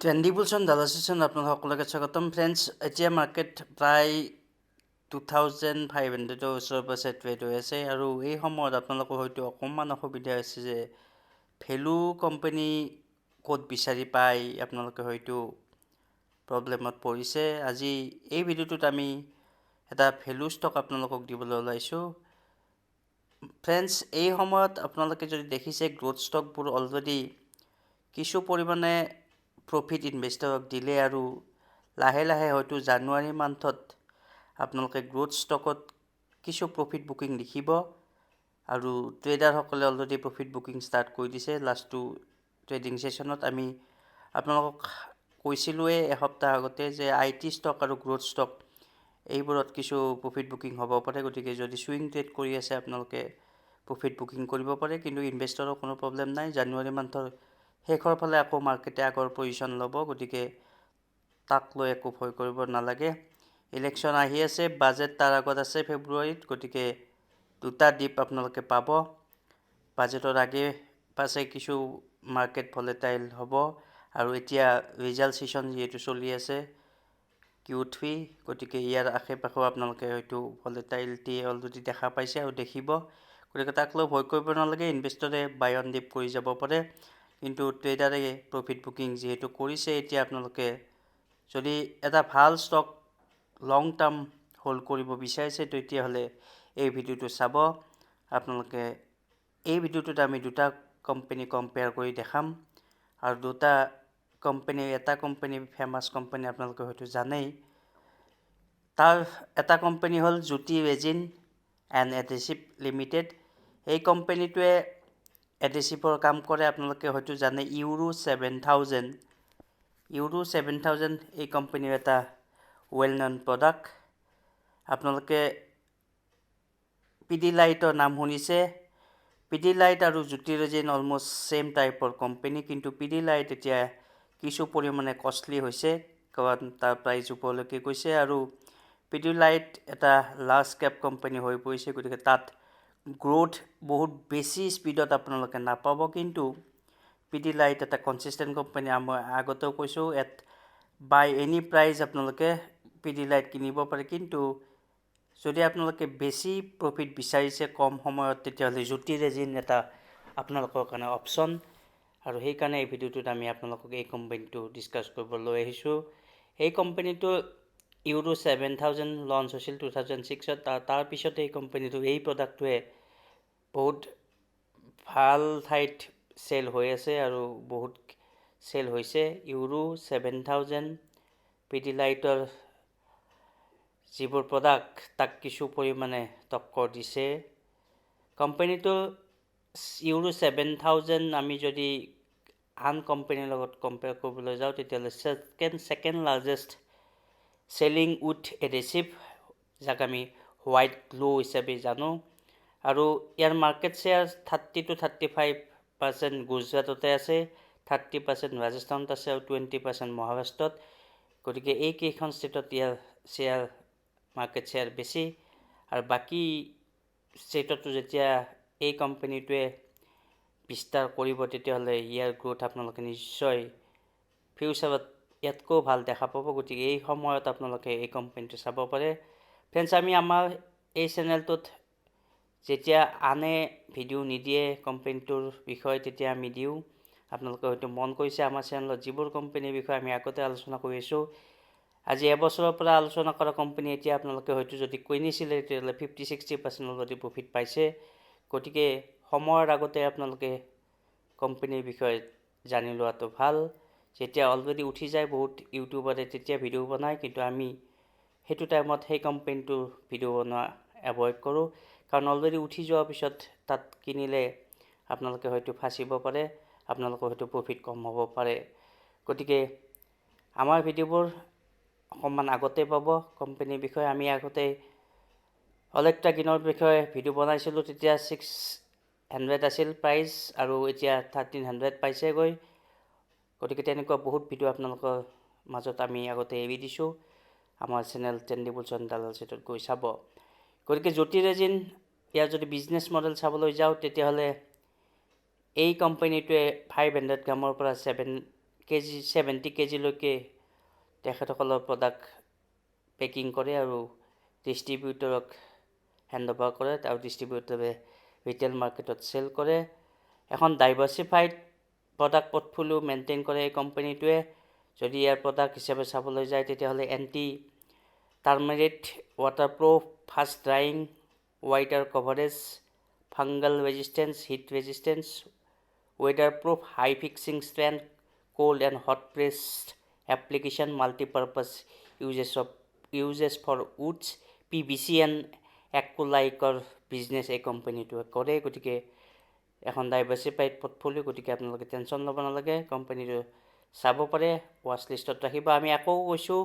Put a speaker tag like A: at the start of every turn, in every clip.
A: Trendy বুলছন ডালা session আপোনালোক সকলোকে স্বাগতম ফ্ৰেণ্ডছ। এতিয়া মাৰ্কেট প্ৰায় 2500 ওচৰে পাছে ট্ৰেড হৈ আছে আৰু এই সময়ত আপোনালোকৰ হয়তো অকণমান অসুবিধা হৈছে যে ভেলু কোম্পানী ক'ত বিচাৰি পায়, আপোনালোকে হয়তো প্ৰব্লেমত পৰিছে। আজি এই ভিডিঅ'টোত আমি এটা ভেলু ষ্টক আপোনালোকক দিবলৈ ওলাইছোঁ। ফ্ৰেণ্ডছ, এই সময়ত আপোনালোকে যদি দেখিছে গ্ৰোথ ষ্টকবোৰ অলৰেডি কিছু পৰিমাণে প্ৰফিট ইনভেষ্টৰক দিলে আৰু লাহে লাহে হয়তো জানুৱাৰী মান্থত আপোনালোকে গ্ৰোথ ষ্টকত কিছু প্ৰফিট বুকিং দেখিব আৰু ট্ৰেডাৰসকলে অলৰেডি প্ৰফিট বুকিং ষ্টাৰ্ট কৰি দিছে। লাষ্টটো ট্ৰেডিং ছেশ্যনত আমি আপোনালোকক কৈছিলোঁৱে এসপ্তাহ আগতে যে IT ষ্টক আৰু গ্ৰোথ ষ্টক এইবোৰত কিছু প্ৰফিট বুকিং হ'ব পাৰে। গতিকে যদি চুইং ট্ৰেড কৰি আছে আপোনালোকে প্ৰফিট বুকিং কৰিব পাৰে, কিন্তু ইনভেষ্টৰৰ কোনো প্ৰব্লেম নাই। জানুৱাৰী মান্থৰ শেষৰ ফালে আকৌ মাৰ্কেটে আগৰ পজিশ্যন ল'ব, গতিকে তাক লৈ একো ভয় কৰিব নালাগে। ইলেকশ্যন আহি আছে, বাজেট তাৰ আগত আছে ফেব্ৰুৱাৰীত, গতিকে দুটা ডিপ আপোনালোকে পাব। বাজেটৰ আগে পাছে কিছু মাৰ্কেট ভলেটাইল হ'ব আৰু এতিয়া ৰিজাল্ট ছিজন যিহেতু চলি আছে Q3, গতিকে ইয়াৰ আশে পাশেও আপোনালোকে হয়তো ভলেটাইলিটি অলৰেডি দেখা পাইছে আৰু দেখিব। গতিকে তাক লৈ ভয় কৰিব নালাগে। ইনভেষ্টৰে বাই অন ডিপ কৰি যাব পাৰে, কিন্তু ট্ৰেডাৰে প্ৰফিট বুকিং যিহেতু কৰিছে, এতিয়া আপোনালোকে যদি এটা ভাল ষ্টক লং টাৰ্ম হোল্ড কৰিব বিচাৰিছে তেতিয়াহ'লে এই ভিডিঅ'টো চাব। আপোনালোকে এই ভিডিঅ'টোত আমি দুটা কোম্পানী কম্পেয়াৰ কৰি দেখাম আৰু দুটা কোম্পানী, এটা কোম্পানী ফেমাছ কোম্পানী আপোনালোকে হয়তো জানেই। তাৰ এটা কোম্পানী হ'ল জ্যোতি ৰেজিন এণ্ড এডহেচিভ লিমিটেড। এই কোম্পানীটোৱে এডহেচিভৰ কাম কৰে, আপোনালোকে হয়তো জানে। ইউৰো 7000 এই কোম্পানীৰ এটা ৱেল নন প্ৰডাক্ট। আপোনালোকে পিডিলাইটৰ নাম শুনিছে। পিডিলাইট আৰু জ্যোতি ৰেজিন অলমষ্ট ছেম টাইপৰ কোম্পানী, কিন্তু পিডিলাইট এতিয়া কিছু পৰিমাণে কষ্টলি হৈছে কাৰণ তাৰ প্ৰাইচ ওপৰলৈকে গৈছে আৰু পিডিলাইট এটা লাৰ্জ কেপ কোম্পানী হৈ পৰিছে। গতিকে তাত গ্ৰোথ বহুত বেছি স্পীডত আপোনালোকে নাপাব, কিন্তু পিডিলাইট এটা কনচিষ্টেণ্ট কোম্পানী। মই আগতেও কৈছোঁ, বাই এনি প্ৰাইচ আপোনালোকে পিডিলাইট কিনিব পাৰে, কিন্তু যদি আপোনালোকে বেছি প্ৰফিট বিচাৰিছে কম সময়ত, তেতিয়াহ'লে জ্যোতি ৰেজিন এটা আপোনালোকৰ কাৰণে অপশ্যন। আৰু সেইকাৰণে এই ভিডিঅ'টোত আমি আপোনালোকক এই কোম্পানীটো ডিছকাছ কৰিব লৈ আহিছোঁ। এই কোম্পানীটো ইউৰো 7000 লঞ্চ হৈছিল 2006-ত। তাৰপিছতে এই কোম্পানীটো, এই প্ৰডাক্টটোৱে বহুত ভাল ঠাইত চেল হৈ আছে আৰু বহুত চেল হৈছে। ইউৰো 7000 পিডিলাইটৰ যিবোৰ প্ৰডাক্ট তাক কিছু পৰিমাণে টক্কৰ দিছে। কোম্পানীটো ইউৰো 7000 আমি যদি আন কোম্পানীৰ লগত কম্পেয়াৰ কৰিবলৈ যাওঁ, তেতিয়াহ'লে ছেকেণ্ড লাৰ্জেষ্ট চেলিং উইথ এডহেচিভ, যাক আমি হোৱাইট গ্লো হিচাপে জানো। আৰু ইয়াৰ মাৰ্কেট শ্বেয়াৰ 30 to 35% গুজৰাটতে আছে, 30% ৰাজস্থানত আছে আৰু 20% মহাৰাষ্ট্ৰত। গতিকে এইকেইখন ষ্টেটত ইয়াৰ শ্বেয়াৰ মাৰ্কেট শ্বেয়াৰ বেছি। আৰু বাকী ষ্টেটতো যেতিয়া এই কোম্পানীটোৱে বিস্তাৰ কৰিব, তেতিয়াহ'লে ইয়াৰ গ্ৰোথ আপোনালোকে নিশ্চয় ফিউচাৰত ইয়াতকৈ ভাল দেখা পাব। গতিকে এই সময়ত আপোনালোকে এই কোম্পানীটো চাব পাৰে। ফ্ৰেণ্ডছ, আমি আমাৰ এই চেনেলটোত যেতিয়া আনে ভিডিঅ' নিদিয়ে কোম্পানীটোৰ বিষয়ে, তেতিয়া আমি দিওঁ। আপোনালোকে হয়তো মন কৰিছে, আমাৰ চেনেলত যিবোৰ কোম্পানীৰ বিষয়ে আমি আগতে আলোচনা কৰি আছোঁ, আজি এবছৰৰ পৰা আলোচনা কৰা কোম্পানী এতিয়া আপোনালোকে হয়তো যদি কিনিছিলে, তেতিয়াহ'লে 50-60% অলৰেডি প্ৰফিট পাইছে। গতিকে সময়ৰ আগতে আপোনালোকে কোম্পানীৰ বিষয়ে জানি লোৱাটো ভাল। যেতিয়া অলৰেডি উঠি যায় বহুত ইউটিউবাৰে তেতিয়া ভিডিঅ' বনায়, কিন্তু আমি সেইটো টাইমত সেই কোম্পানীটোৰ ভিডিঅ' বনোৱা এভইড কৰোঁ, কাৰণ অলৰেডি উঠি যোৱাৰ পিছত তাত কিনিলে আপোনালোকে হয়তো ফাঁচিব পাৰে, আপোনালোকৰ হয়তো প্ৰফিট কম হ'ব পাৰে। গতিকে আমাৰ ভিডিঅ'বোৰ অকণমান আগতে পাব কোম্পানীৰ বিষয়ে। আমি আগতে অলেক্ট্ৰাগিনৰ বিষয়ে ভিডিঅ' বনাইছিলোঁ, তেতিয়া 600 আছিল প্ৰাইচ আৰু এতিয়া 1300 পাইছেগৈ। গতিকে তেনেকুৱা বহুত ভিডিঅ' আপোনালোকৰ মাজত আমি আগতে এৰি দিছোঁ। আমাৰ চেনেল ট্ৰেণ্ডি বুলছন ডালা ছেশ্যনত গৈ চাব। গতিকে জ্যোতি ৰেজিন, ইয়াৰ যদি বিজনেছ মডেল চাবলৈ যাওঁ, তেতিয়াহ'লে এই কোম্পানীটোৱে 500 গ্ৰামৰ পৰা 7 কেজি 70 কেজিলৈকে তেখেতসকলৰ প্ৰডাক্ট পেকিং কৰে আৰু ডিষ্ট্ৰিবিউটৰক হেণ্ড অভাৰ কৰে আৰু ডিষ্ট্ৰিবিউটৰে ৰিটেইল মাৰ্কেটত চেল কৰে। এখন ডাইভাৰ্চিফাইড প্ৰডাক্ট পৰ্টফলিঅ' মেইনটেইন কৰে এই কোম্পানীটোৱে। যদি ইয়াৰ প্ৰডাক্ট হিচাপে চাবলৈ যায় তেতিয়াহ'লে anti termite, waterproof, fast drying, wider coverage, fungal resistance, heat resistance, weatherproof, high fixing strength, cold and hot pressed application, multipurpose uses for woods, PVC and এক্ৰোলাইকৰ বিজনেছ এই কোম্পানীটোৱে কৰে। গতিকে এখন ডাইভাৰ্চিফাইড পৰ্টফলিঅ', গতিকে আপোনালোকে টেনশ্যন ল'ব নালাগে, কোম্পানীটো চাব পাৰে, ৱাচ লিষ্টত ৰাখিব। আমি আকৌ কৈছোঁ,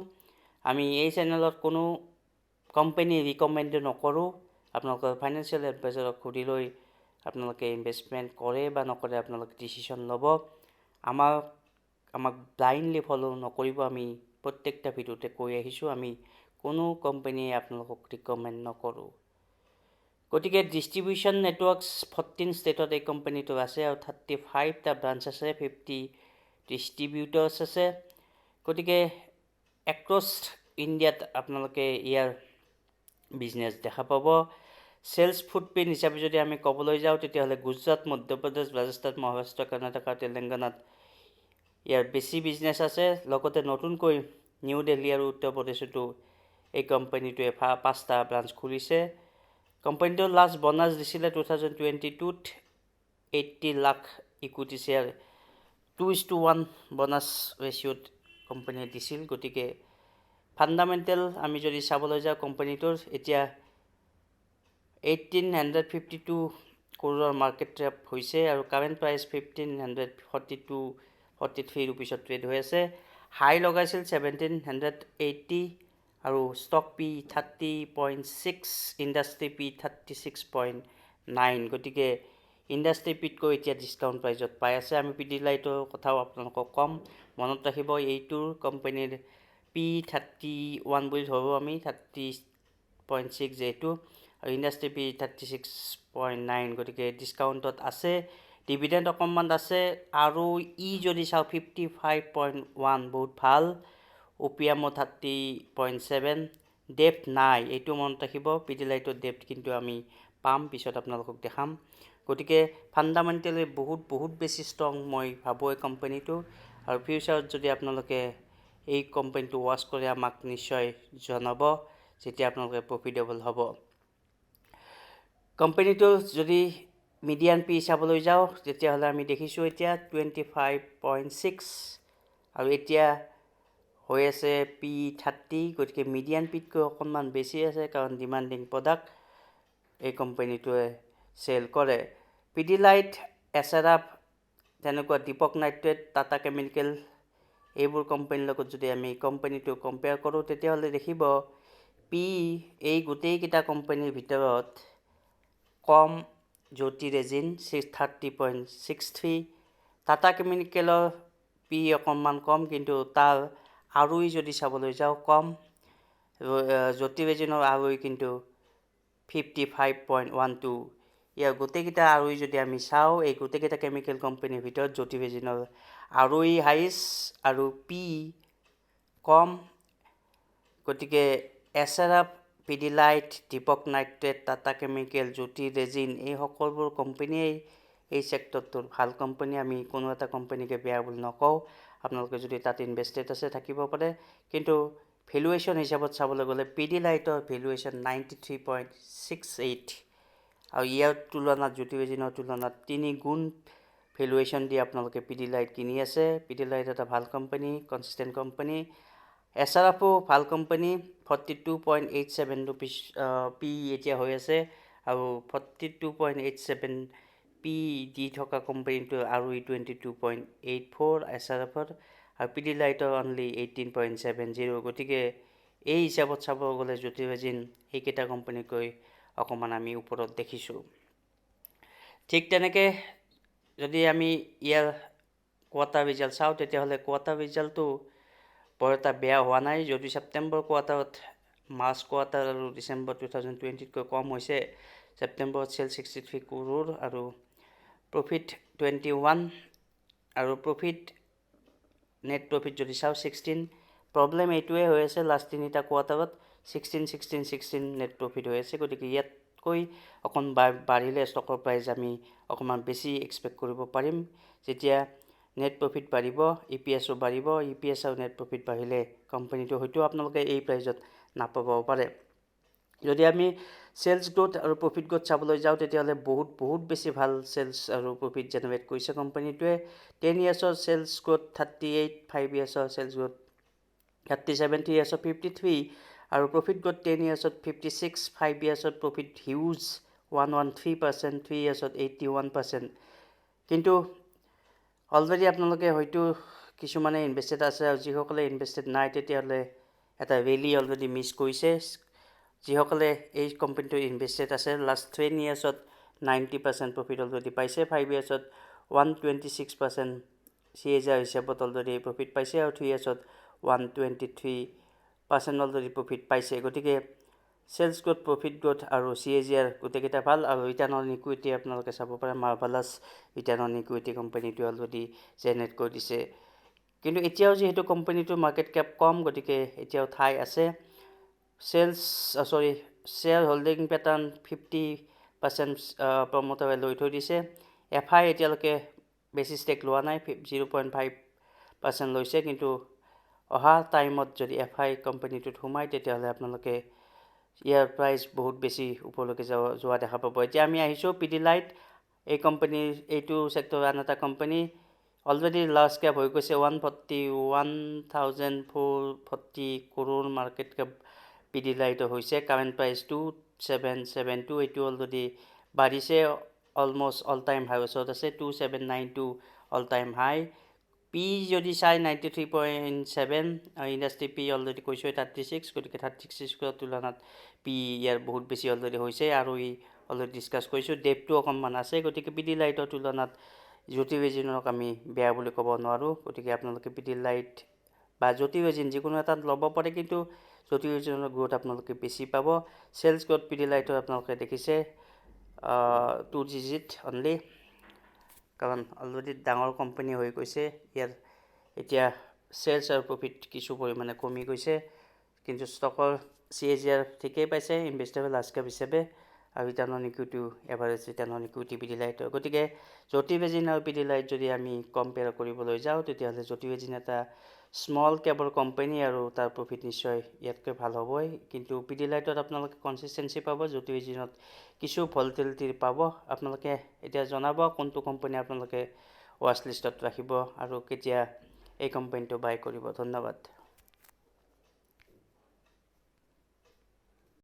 A: আমি এই চেনেলত কোনো কোম্পানী ৰিকমেণ্ড নকৰোঁ। আপোনালোকৰ ফাইনেন্সিয়েল এডভাইজাৰক সুধি লৈ আপোনালোকে ইনভেষ্টমেণ্ট কৰে বা নকৰে আপোনালোকে ডিচিশ্যন ল'ব। আমাক ব্লাইণ্ডলি ফ'ল' নকৰিব। আমি প্ৰত্যেকটা ভিডিঅ'তে কৈ আহিছোঁ, আমি কোনো কোম্পানীয়ে আপোনালোকক ৰিকমেণ্ড নকৰোঁ। গতিকে ডিষ্ট্ৰিবিউশ্যন নেটৱৰ্কছ 14 ষ্টেটত এই কোম্পানীটো আছে আৰু 35টা ব্ৰাঞ্চ আছে, 50 ডিষ্ট্ৰিবিউটৰ্ছ আছে। গতিকে এক্ৰছ ইণ্ডিয়াত আপোনালোকে ইয়াৰ বিজনেছ দেখা পাব। চেলছ ফুটপ্ৰিণ্ট হিচাপে যদি আমি ক'বলৈ যাওঁ তেতিয়াহ'লে গুজৰাট, মধ্যপ্ৰদেশ, ৰাজস্থান, মহাৰাষ্ট্ৰ, কৰ্ণাটক আৰু তেলেংগানাত ইয়াৰ বেছি বিজনেছ আছে। লগতে নতুনকৈ নিউ দিল্লী আৰু উত্তৰ প্ৰদেশতো এই কোম্পানীটোৱে 5টা ব্ৰাঞ্চ খুলিছে। কোম্পানীটোৰ লাষ্ট বনাছ দিছিলে 2022ত 80 লাখ ইকুইটি শ্বেয়াৰ 2:1 বনাছ ৰেচিঅ'ত কোম্পানীয়ে দিছিল। গতিকে ফাণ্ডামেণ্টেল আমি যদি চাবলৈ যাওঁ কোম্পানীটোৰ এতিয়া 1852 কৰোৰৰ মাৰ্কেট কেপ হৈছে আৰু কাৰেণ্ট প্ৰাইচ 1543 ৰুপিছত ট্ৰেড হৈ আছে। হাই লগাইছিল 1780 আৰু ষ্টক পি 30.6, ইণ্ডাষ্ট্ৰি পি 36.9। গতিকে ইণ্ডাষ্ট্ৰি পিতকৈ এতিয়া ডিছকাউণ্ট প্ৰাইজত পাই আছে। আমি পিডিলাইটৰ কথাও আপোনালোকক ক'ম, মনত ৰাখিব। এইটোৰ কোম্পানীৰ পি 31 বুলি ধৰোঁ আমি, 30.6 যিহেতু, আৰু ইণ্ডাষ্ট্ৰি পি 36.9। গতিকে ডিছকাউণ্টত আছে, ডিভিডেণ্ড অকণমান আছে আৰু যদি চাওঁ 55.1 বহুত ভাল, OPM 30.7, ডেপ্থ নাই, এইটো মনত ৰাখিব। পিডিলাইটৰ ডেপ্থ কিন্তু আমি পাম, পিছত আপোনালোকক দেখাম। গতিকে ফাণ্ডামেণ্টেলি বহুত বেছি ষ্ট্ৰং মই ভাবোঁ এই কোম্পানীটো। আৰু ফিউচাৰত যদি আপোনালোকে এই কোম্পানীটো ৱাচ কৰে আমাক নিশ্চয় জনাব যেতিয়া আপোনালোকে প্ৰফিটেবল হ'ব। কোম্পানীটো যদি মিডিয়ান পি চাবলৈ যাওঁ তেতিয়াহ'লে আমি দেখিছোঁ এতিয়া 25.6 আৰু এতিয়া হৈ আছে পি 30। গতিকে মিডিয়ান পিতকৈ অকণমান বেছি আছে, কাৰণ ডিমাণ্ডিং প্ৰডাক্ট এই কোম্পানীটোৱে চেল কৰে। পিডিলাইট, এছআৰএফ, তেনেকুৱা দীপক নাইট্ৰেট, টাটা কেমিকেল, এইবোৰ কোম্পানীৰ লগত যদি আমি কোম্পানীটো কম্পেয়াৰ কৰোঁ তেতিয়াহ'লে দেখিব পি এই গোটেইকেইটা কোম্পানীৰ ভিতৰত কম জ্যোতি ৰেজিন 30.63, টাটা কেমিকেলৰ পি অকণমান কম, কিন্তু তাৰ ROE যদি চাবলৈ যাওঁ কম। জ্যোতি ৰেজিনৰ ROE কিন্তু 55.12। ইয়াৰ গোটেইকেইটা ROE যদি আমি চাওঁ, এই গোটেইকেইটা কেমিকেল কোম্পানীৰ ভিতৰত জ্যোতি ৰেজিনৰ ROE হাইষ্ট আৰু পি কম। গতিকে SRF, Pidilite, Deepak nitrite, Tata chemical, Jyoti resin এই সকলোবোৰ কোম্পানীয়েই এই ছেক্টৰটোৰ ভাল কোম্পানী। আমি কোনো এটা কোম্পানীকে বেয়া বুলি নকওঁ। আপোনালোকে যদি তাত ইনভেষ্টেড আছে থাকিব পাৰে, কিন্তু ভেলুৱেশ্যন হিচাপত চাবলৈ গ'লে পিডিলাইটৰ ভেলুৱেশ্যন 93.68 আৰু ইয়াৰ তুলনাত জ্যোতি ৰেজিনৰ তুলনাত 3 গুণ ভেলুৱেশ্যন দি আপোনালোকে পিডিলাইট কিনি আছে। পিডিলাইট এটা ভাল কোম্পানী, কনচিষ্টেণ্ট কোম্পানী। এছআৰএফো ভাল কোম্পানী, 42.87 ৰুপিজ পি এতিয়া হৈ আছে আৰু 42.87 পি দি থকা কোম্পানীটো ROE 22.84 এছআৰএফৰ, আৰু পিডিলাইটৰ অনলি 18.70। গতিকে এই হিচাপত চাব গ'লে জ্যোতি ৰেজিন এইকেইটা কোম্পানীকৈ অকণমান আমি ওপৰত দেখিছোঁ। ঠিক তেনেকৈ যদি আমি ইয়াৰ কোৱাৰ্টাৰ ৰিজাল্ট চাওঁ তেতিয়াহ'লে কোৱাৰ্টাৰ ৰিজাল্টটো বৰ এটা বেয়া হোৱা নাই। যদি ছেপ্টেম্বৰ কোৱাৰ্টাৰত মাৰ্চ কোৱাৰ্টাৰ আৰু ডিচেম্বৰ 2020তকৈ কম হৈছে। ছেপ্টেম্বৰত চেল 63 কৰোৰ আৰু প্ৰফিট 21 আৰু প্ৰফিট নেট প্ৰফিট যদি চাওঁ 16 প্ৰব্লেম এইটোৱে হৈ আছে লাষ্ট তিনিটা কোৱাৰ্টাৰত 16 নেট প্ৰফিট হৈ আছে গতিকে ইয়াতকৈ অকণ বাঢ়িলে ষ্টকৰ প্ৰাইচ আমি অকণমান বেছি এক্সপেক্ট কৰিব পাৰিম যেতিয়া নেট প্ৰফিট বাঢ়িব ইপিএছও বাঢ়িব ইপিএছ আৰু নেট প্ৰফিট বাঢ়িলে কোম্পানীটো হয়তো আপোনালোকে এই প্ৰাইজত নাপাবও পাৰে যদি আমি সেলস গ্ৰোথ আৰু প্ৰফিট গ্ৰোথ চাবলৈ যাওঁ তেতিয়াহ'লে বহুত বেছি ভাল সেলস আৰু প্ৰফিট জেনেৰেট কৰিছে কোম্পানীটোৱে 10 ইয়াৰ্ছৰ সেলস গ্ৰোথ 38 5 ইয়াৰ্ছৰ সেলস গ্ৰোথ 37 3 ইয়াৰ্ছৰ 53 আৰু প্ৰফিট গ্ৰোথ 10 ইয়াৰ্ছত 56 5 ইয়াৰ্ছত প্ৰফিট হিউজ 113% 3 ইয়াৰ্ছত 81% কিন্তু অলৰেডি আপোনালোকে হয়তো কিছুমানে ইনভেষ্টেড আছে আৰু যিসকলে ইনভেষ্টেড নাই তেতিয়াহ'লে এটা ৰেলি অলৰেডি মিছ কৰিছে যিসকলে এই কোম্পানীটো ইনভেষ্টেড আছে লাষ্ট 10 ইয়াৰ্ছত 90% প্ৰফিট অলৰেডি পাইছে 5 ইয়াৰ্ছত 126% CAGR হিচাপত অলৰেডি প্ৰফিট পাইছে আৰু 3 ইয়াৰ্ছত 123% অলৰেডি প্ৰফিট পাইছে গতিকে সেলস গ্ৰোথ প্ৰফিট গ্ৰোথ আৰু CAGR গোটেইকেইটা ভাল আৰু ৰিটাৰ্ণ অন ইকুইটি আপোনালোকে চাব পাৰে মাৰ্ভেলাছ ৰিটাৰ্ণ অন ইকুইটি কোম্পানীটো অলৰেডি জেনেৰেট কৰি দিছে কিন্তু এতিয়াও যিহেতু কোম্পানীটোৰ মাৰ্কেট কেপ কম গতিকে এতিয়াও ঠাই আছে শ্বেয়াৰ হোল্ডিং পেটাৰ্ণ 50% প্ৰমোটাৰে লৈ থৈ দিছে FI এতিয়ালৈকে বেছি ষ্টেক লোৱা নাই 0.5% লৈছে কিন্তু অহা টাইমত যদি FI কোম্পানীটোত সোমায় তেতিয়াহ'লে আপোনালোকে ইয়াৰ প্ৰাইচ বহুত বেছি ওপৰলৈকে যোৱা দেখা পাব এতিয়া আমি আহিছোঁ পিডিলাইট এই কোম্পানীৰ এইটো সেক্টৰৰ আন এটা কোম্পানী অলৰেডি লাৰ্জ কেপ হৈ গৈছে 141,440 crore মাৰ্কেট কেপ পিডিলাইট হৈছে কাৰেণ্ট প্ৰাইচ 2772 এইটো অলৰেডি বাঢ়িছে অলমোষ্ট অল টাইম হাই ওচৰত আছে 2792 অল টাইম হাই পি যদি চাই 93.7 ইণ্ডাষ্ট্ৰি পি অলৰেডি কৈছোঁ 36 গতিকে 36 তুলনাত পি ইয়াৰ বহুত বেছি অলৰেডি হৈছে আৰু ই অলৰেডি ডিছকাছ কৰিছোঁ ডেপটো অকণমান আছে গতিকে পিডিলাইটৰ তুলনাত জ্যোতি ৰেজিনক আমি বেয়া বুলি ক'ব নোৱাৰোঁ গতিকে আপোনালোকে পিডিলাইট বা জ্যোতি ৰেজিন যিকোনো এটাত ল'ব পাৰে কিন্তু জ্যোতি ৰেজিনৰ গ্ৰোথ আপোনালোকে বেছি পাব সেলস গ্ৰোথ পিডিলাইটৰ আপোনালোকে দেখিছে 2 ডিজিট অনলি কাৰণ অলৰেডি ডাঙৰ কোম্পানী হৈ গৈছে ইয়াৰ এতিয়া সেলস আৰু প্ৰফিট কিছু পৰিমাণে কমি গৈছে কিন্তু ষ্টকৰ CAGR ঠিকেই পাইছে ইনভেষ্টেবল লাৰ্জ কেপ হিচাপে আৰু return on equity average return on equity পিডিলাইটৰ গতিকে জ্যোতি ৰেজিন আৰু পিডিলাইট যদি আমি কম্পেয়াৰ কৰিবলৈ যাওঁ তেতিয়াহ'লে জ্যোতি ৰেজিন এটা স্মল কেপৰ কোম্পানী আৰু তাৰ প্ৰফিট নিশ্চয় ইয়াতকৈ ভাল হ'বই কিন্তু পিডিলাইটত আপোনালোকে কনসিষ্টেন্সি পাব জ্যোতি ৰেজিনত কিছু ভলটিলিটি পাব আপোনালোকে এতিয়া জনাব কোনটো কোম্পানী আপোনালোকে ৱাচ লিষ্টত ৰাখিব আৰু কেতিয়া এই কোম্পানীটো বাই কৰিব ধন্যবাদ